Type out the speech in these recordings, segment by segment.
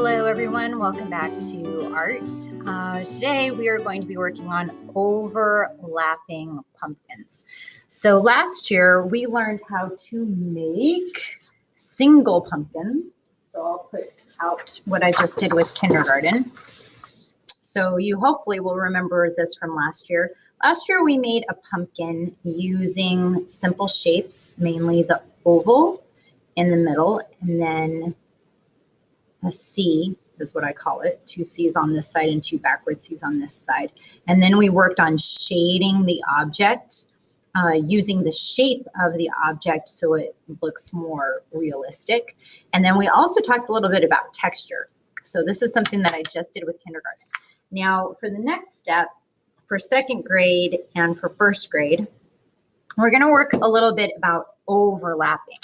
Hello everyone, welcome back to art. Today we are going to be working on overlapping pumpkins. So last year we learned how to make single pumpkins. So I'll put out what I just did with kindergarten. So you hopefully will remember this from last year. Last year we made a pumpkin using simple shapes, mainly the oval in the middle, and then a C is what I call it. 2 C's on this side and 2 backward C's on this side. And then we worked on shading the object using the shape of the object so it looks more realistic. And then we also talked a little bit about texture. So this is something that I just did with kindergarten. Now for the next step, for 2nd grade and for 1st grade, we're going to work a little bit about overlapping.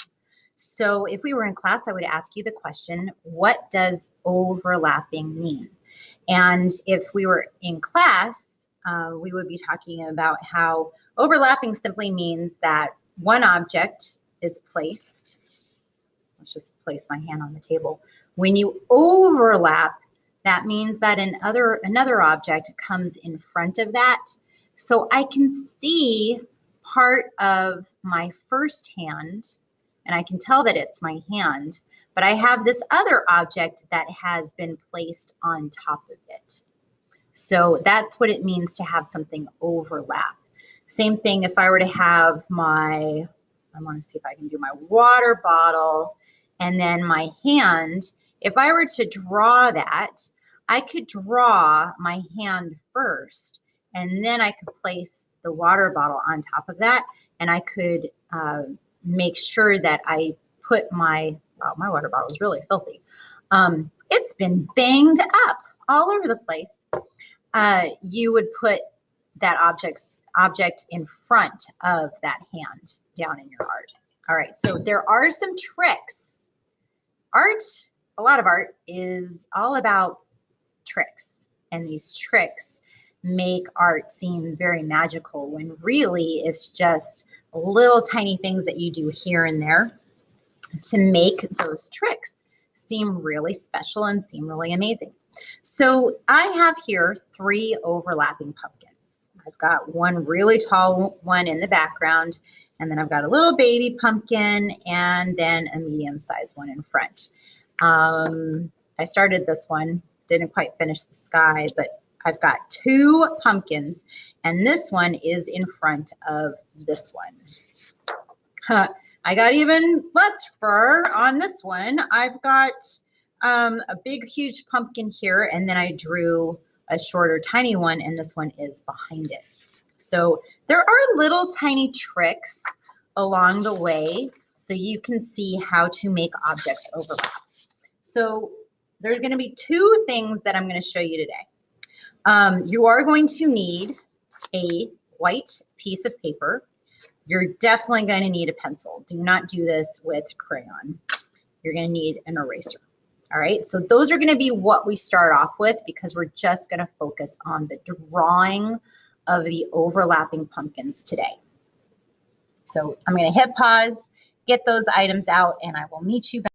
So if we were in class, I would ask you the question, what does overlapping mean? And if we were in class, we would be talking about how overlapping simply means that one object is placed. Let's just place my hand on the table. When you overlap, that means that another object comes in front of that. So I can see part of my first hand, and I can tell that it's my hand, but I have this other object that has been placed on top of it. So that's what it means to have something overlap. Same thing if I were to have I want to see if I can do my water bottle and then my hand. If I were to draw that, I could draw my hand first, and then I could place the water bottle on top of that, and I could make sure that I put my water bottle is really filthy. It's been banged up all over the place. You would put that object in front of that hand down in your art. All right, so there are some tricks. A lot of art is all about tricks, and these tricks make art seem very magical when really it's just little tiny things that you do here and there to make those tricks seem really special and seem really amazing. So I have here 3 overlapping pumpkins. I've got one really tall one in the background, and then I've got a little baby pumpkin, and then a medium-sized one in front. I started this one, didn't quite finish the sky, but I've got 2 pumpkins, and this one is in front of this one. I got even less fur on this one. I've got a big, huge pumpkin here, and then I drew a shorter, tiny one, and this one is behind it. So there are little tiny tricks along the way so you can see how to make objects overlap. So there's going to be 2 things that I'm going to show you today. You are going to need a white piece of paper. You're definitely going to need a pencil. Do not do this with crayon. You're going to need an eraser. All right, so those are going to be what we start off with because we're just going to focus on the drawing of the overlapping pumpkins today. So I'm going to hit pause, get those items out, and I will meet you back.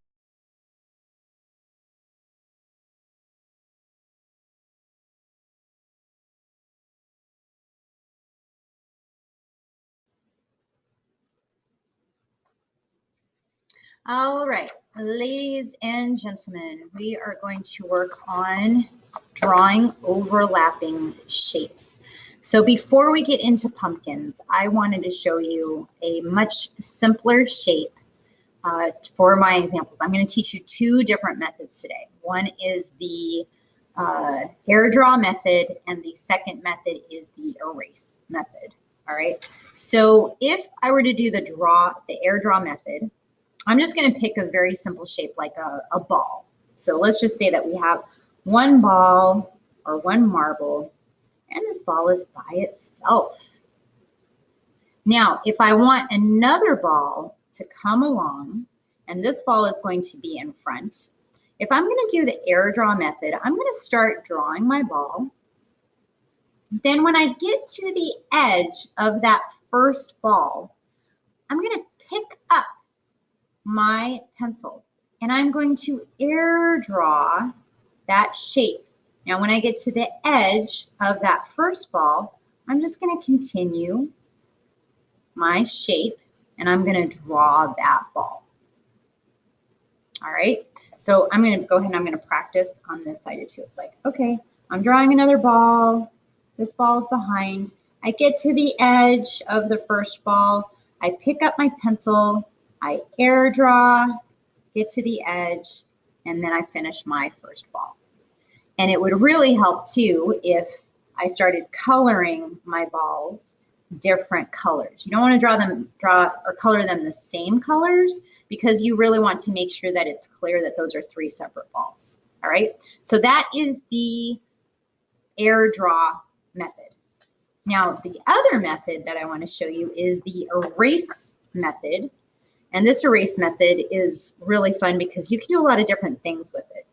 All right, ladies and gentlemen, we are going to work on drawing overlapping shapes. So before we get into pumpkins, I wanted to show you a much simpler shape for my examples. I'm going to teach you 2 different methods today. One is the air draw method, and the second method is the erase method. All right, so if I were to do the air draw method, I'm just going to pick a very simple shape like a ball. So let's just say that we have one ball or one marble, and this ball is by itself. Now, if I want another ball to come along, and this ball is going to be in front, if I'm going to do the air draw method, I'm going to start drawing my ball. Then when I get to the edge of that first ball, I'm going to pick up my pencil, and I'm going to air draw that shape. Now, when I get to the edge of that first ball, I'm just going to continue my shape, and I'm going to draw that ball. All right, so I'm going to go ahead and I'm going to practice on this side too. It's like, okay, I'm drawing another ball. This ball is behind. I get to the edge of the first ball. I pick up my pencil. I air draw, get to the edge, and then I finish my first ball. And it would really help too if I started coloring my balls different colors. You don't want to draw or color them the same colors because you really want to make sure that it's clear that those are 3 separate balls. All right, so that is the air draw method. Now, the other method that I want to show you is the erase method. And this erase method is really fun because you can do a lot of different things with it.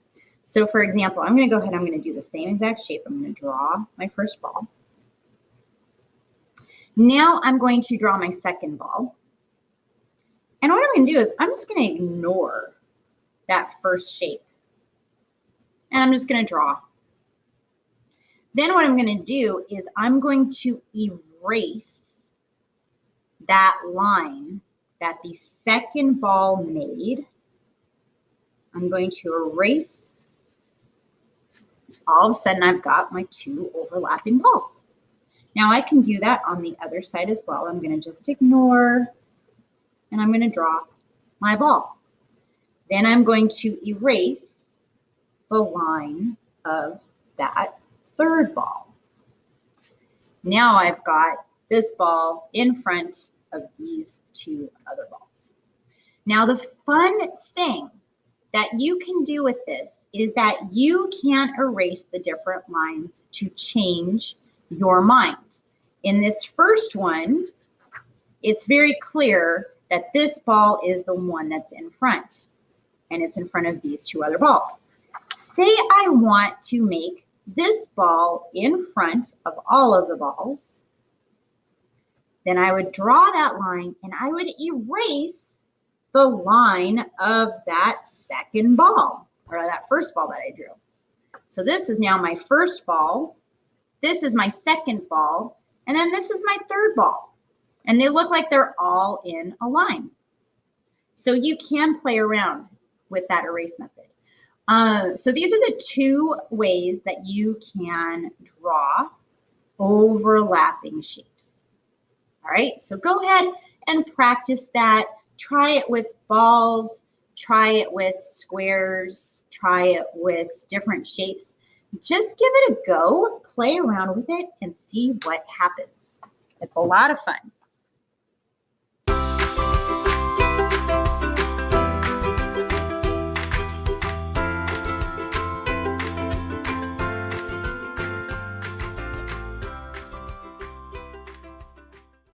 So for example, I'm going to go ahead, I'm going to do the same exact shape. I'm going to draw my first ball. Now I'm going to draw my second ball. And what I'm going to do is I'm just going to ignore that first shape. And I'm just going to draw. Then what I'm going to do is I'm going to erase that line that the second ball made. I'm going to erase. All of a sudden, I've got my 2 overlapping balls. Now I can do that on the other side as well. I'm going to just ignore, and I'm going to draw my ball. Then I'm going to erase the line of that third ball. Now I've got this ball in front of these 2 other balls. Now the fun thing that you can do with this is that you can erase the different lines to change your mind. In this first one, it's very clear that this ball is the one that's in front, and it's in front of these 2 other balls. Say I want to make this ball in front of all of the balls, then I would draw that line and I would erase the line of that second ball, or that first ball that I drew. So this is now my first ball, this is my second ball, and then this is my third ball. And they look like they're all in a line. So you can play around with that erase method. So these are the 2 ways that you can draw overlapping shapes. All right, so go ahead and practice that. Try it with balls, try it with squares, try it with different shapes. Just give it a go, play around with it, and see what happens. It's a lot of fun.